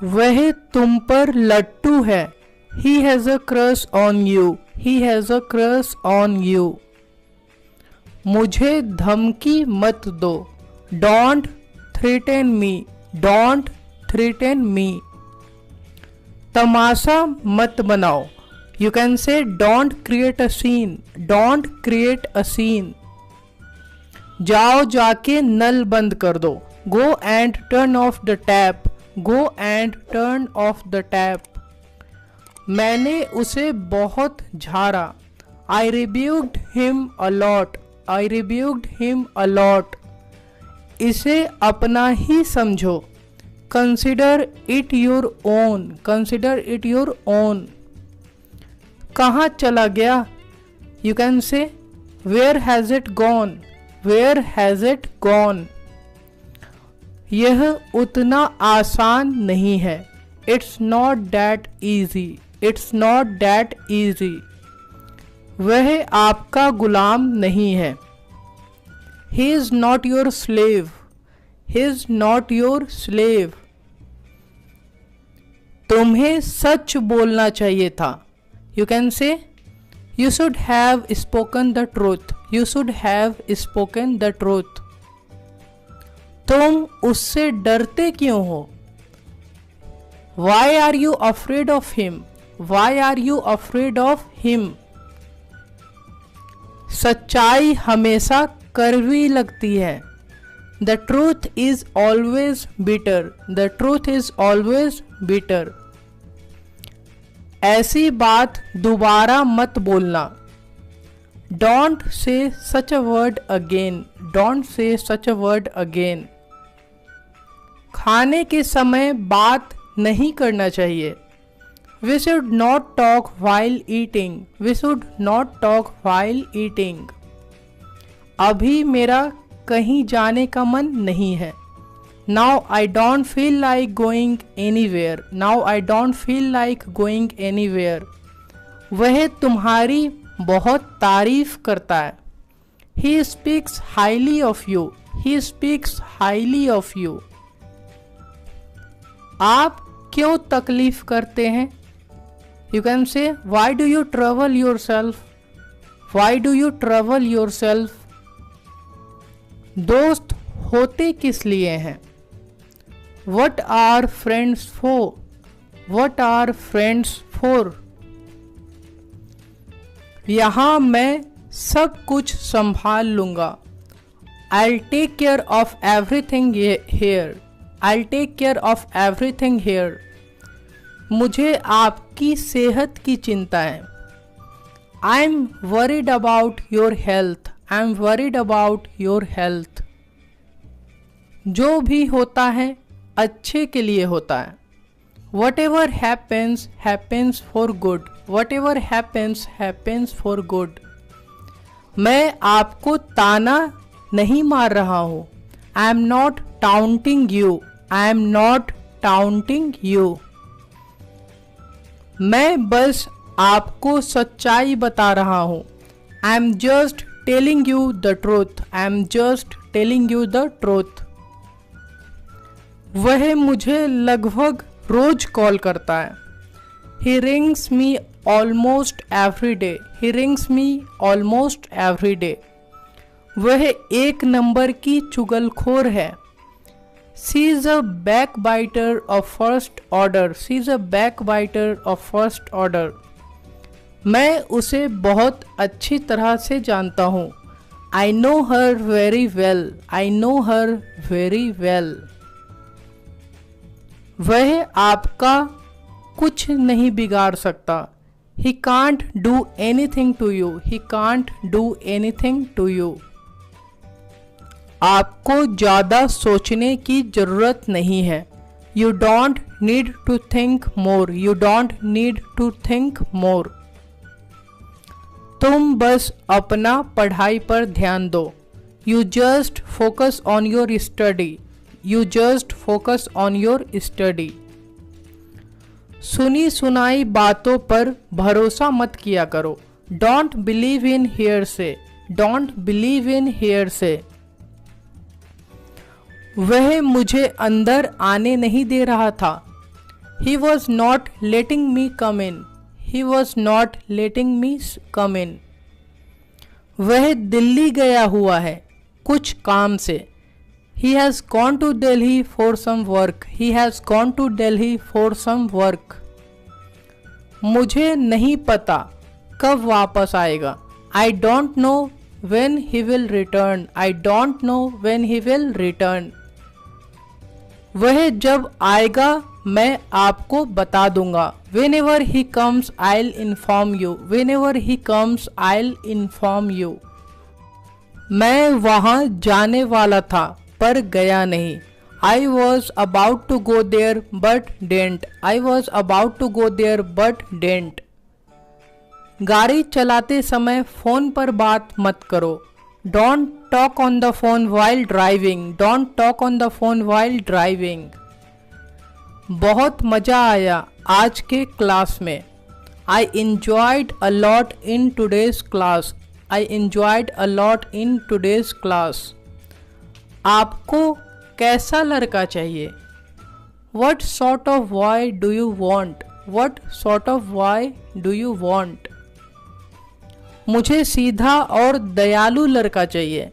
वह तुम पर लट्टू है। He has a crush on you. He has a crush on you. मुझे धमकी मत दो। Don't threaten me. Don't threaten me. तमाशा मत बनाओ। You can say don't create a scene. Don't create a scene. जाओ जाके नल बंद कर दो। Go and turn off the tap. Go and turn off the tap. मैंने उसे बहुत झाड़ा। I rebuked him a lot. I rebuked him a lot. इसे अपना ही समझो। Consider it your own. Consider it your own. कहाँ चला गया? You can say where has it gone? Where has it gone? यह उतना आसान नहीं है। It's not that easy. It's not that easy. वह आपका गुलाम नहीं है। He is not your slave. He is not your slave. तुम्हें सच बोलना चाहिए था। You can say you should have spoken the truth. You should have spoken the truth. तुम उससे डरते क्यों हो? Why are you afraid of him? Why are you afraid of him? सच्चाई हमेशा कड़वी लगती है। The truth is always bitter. The truth is always bitter. ऐसी बात दोबारा मत बोलना। Don't say such a word again. Don't say such a word again. खाने के समय बात नहीं करना चाहिए। We should not talk while eating. We should not talk while eating. अभी मेरा कहीं जाने का मन नहीं है। Now I don't feel like going anywhere. Now I don't feel like going anywhere. वह तुम्हारी बहुत तारीफ करता है। He speaks highly of you. He speaks highly of you. आप क्यों तकलीफ करते हैं? You can say why do you trouble yourself? Why do you trouble yourself? दोस्त होते किस लिए हैं? What are friends for? What are friends for? यहाँ मैं सब कुछ संभाल लूँगा। I'll take care of everything here. I'll take care of everything here. मुझे आपकी सेहत की चिंता है। I'm worried about your health. I'm worried about your health. जो भी होता है अच्छे के लिए होता है। Whatever happens, happens for good. Whatever happens, happens for good. मैं आपको ताना नहीं मार रहा हूँ। I am not taunting you. I am not taunting you. मैं बस आपको सच्चाई बता रहा हूँ। I am just telling you the truth. I am just telling you the truth. वह मुझे लगभग रोज कॉल करता है। He rings me almost every day. He rings me almost every day. वह एक नंबर की चुगलखोर है। She is a backbiter of first order. She is a backbiter of first order. मैं उसे बहुत अच्छी तरह से जानता हूँ। I know her very well. I know her very well. वह आपका कुछ नहीं बिगाड़ सकता। He can't do anything to you. He can't do anything to you. आपको ज़्यादा सोचने की ज़रूरत नहीं है। You don't need to think more. You don't need to think more. तुम बस अपना पढ़ाई पर ध्यान दो। You just focus on your study. You just focus on your study. सुनी सुनाई बातों पर भरोसा मत किया करो। Don't believe in hearsay. Don't believe in hearsay. वह मुझे अंदर आने नहीं दे रहा था। He was not letting me come in. He was not letting me come in. वह दिल्ली गया हुआ है कुछ काम से. He has gone to Delhi for some work. He has gone to Delhi for some work. मुझे नहीं पता कब वापस आएगा. I don't know when he will return. I don't know when he will return. वह जब आएगा मैं आपको बता दूंगा. Whenever he comes, I'll inform you. Whenever he comes, I'll inform you. मैं वहाँ जाने वाला था पर गया नहीं. I was about to go there but didn't. I was about to go there but didn't. गाड़ी चलाते समय फ़ोन पर बात मत करो. Don't talk on the phone while driving. Don't talk on the phone while driving. बहुत मज़ा आया आज के क्लास में. I enjoyed a lot in today's class. I enjoyed a lot in today's class. आपको कैसा लड़का चाहिए? What sort of boy do you want? What sort of boy do you want? मुझे सीधा और दयालु लड़का चाहिए.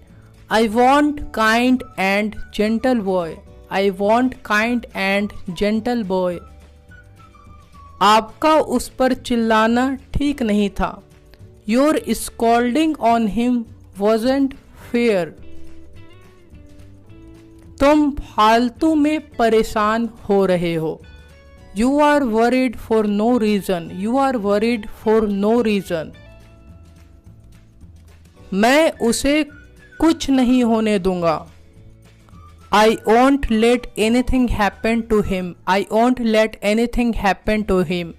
I want kind and gentle boy. I want kind and gentle boy. आपका उस पर चिल्लाना ठीक नहीं था. Your scolding on him wasn't fair. तुम फालतू में परेशान हो रहे हो. You are worried for no reason. You are worried for no reason. मैं उसे कुछ नहीं होने दूंगा. I won't let anything happen to him. I won't let anything happen to him.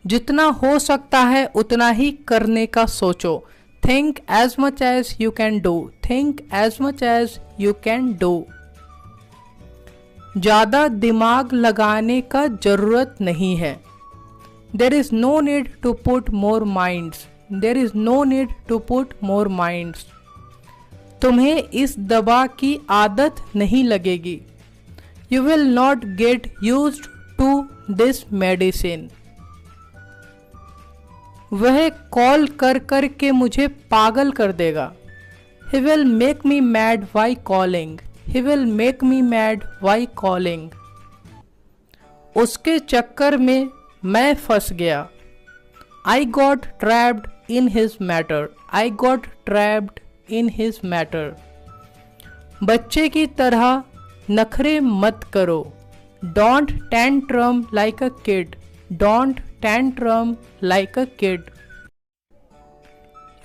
जितना हो सकता है उतना ही करने का सोचो. Think as much as you can do. Think as much as you can do. ज़्यादा दिमाग लगाने का ज़रूरत नहीं है. There is no need to put more minds. There is no need to put more minds. तुम्हें इस दवा की आदत नहीं लगेगी. You will not get used to this medicine. वह कॉल कर कर के मुझे पागल कर देगा. He will make me mad by calling. He will make me mad by calling. उसके चक्कर में मैं फंस गया. I got trapped in his matter. I got trapped in his matter. बच्चे की तरह नखरे मत करो. Don't tantrum like a kid. Don't tantrum like a kid.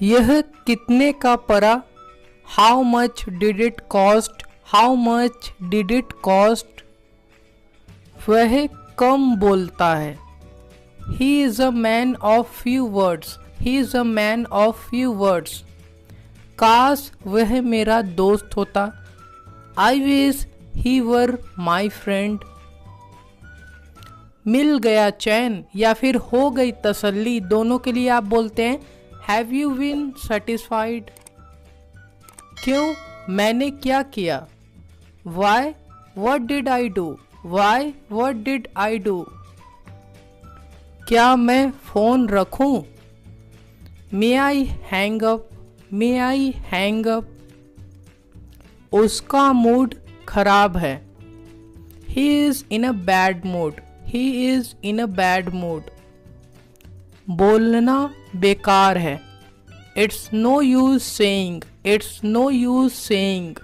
यह कितने का पड़ा? How much did it cost? How much did it cost? वह कम बोलता है. He is a man of few words. He is a man of few words. काश वह मेरा दोस्त होता. I wish he were my friend. मिल गया चैन या फिर हो गई तसल्ली, दोनों के लिए आप बोलते हैं Have you been satisfied? क्यों? मैंने क्या किया? Why? What did I do? Why? What did I do? क्या मैं फ़ोन रखूं? May I hang up? May I hang up? उसका मूड खराब है. He is in a bad mood. He is in a bad mood. बोलना बेकार है. It's no use saying. It's no use saying.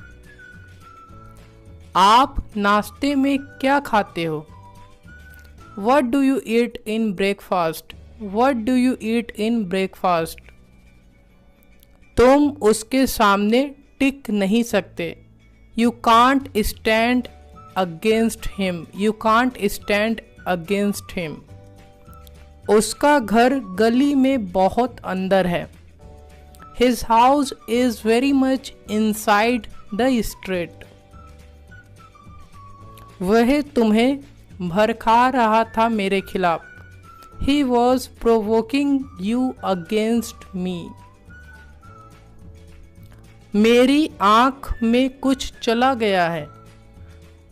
आप नाश्ते में क्या खाते हो? What do you eat in breakfast? What do you eat in breakfast? तुम उसके सामने टिक नहीं सकते. You can't stand against him. You can't stand against him. उसका घर गली में बहुत अंदर है. His house is very much inside the street. वह तुम्हें भड़का रहा था मेरे खिलाफ. He was provoking you against me. मेरी आँख में कुछ चला गया है.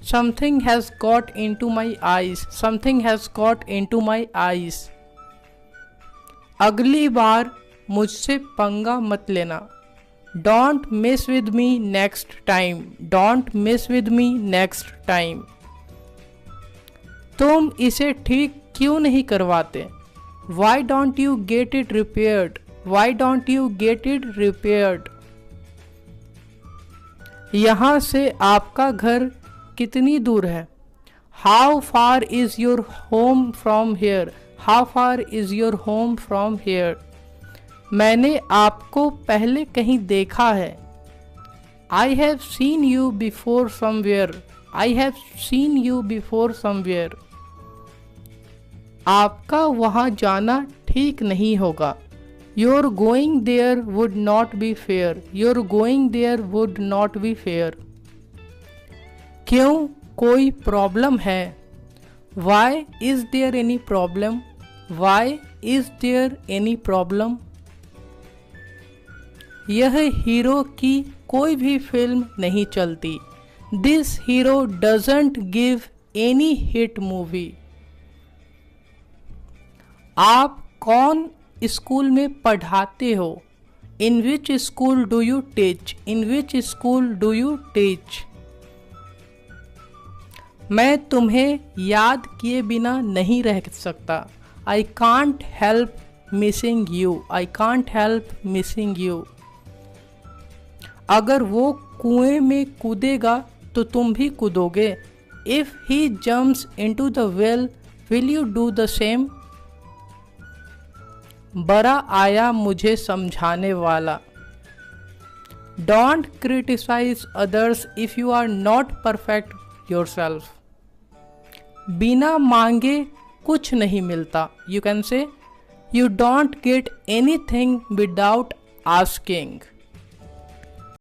Something has got into my eyes. Something has got into my eyes. अगली बार मुझसे पंगा मत लेना. Don't mess with me next time. Don't mess with me next time. तुम इसे ठीक क्यों नहीं करवाते? Why don't you get it repaired? Why don't you get it repaired? यहाँ से आपका घर कितनी दूर है? How far is your home from here? How far is your home from here? मैंने आपको पहले कहीं देखा है. I have seen you before somewhere. I have seen you before somewhere. आपका वहाँ जाना ठीक नहीं होगा. Your going there would not be fair. Your going there would not be fair. क्यों कोई प्रॉब्लम है? Why is there any problem? Why is there any problem? यह हीरो की कोई भी फिल्म नहीं चलती. This hero doesn't give any hit movie. आप कौन स्कूल में पढ़ाते हो? In which school do you teach? In which school do you teach? मैं तुम्हें याद किए बिना नहीं रह सकता. I can't help missing you. I can't help missing you. अगर वो कुएं में कूदेगा तो तुम भी कूदोगे. If he jumps into the well, will you do the same? बड़ा आया मुझे समझाने वाला. Don't criticize others if you are not perfect yourself. बिना मांगे कुछ नहीं मिलता. You can say you don't get anything without asking.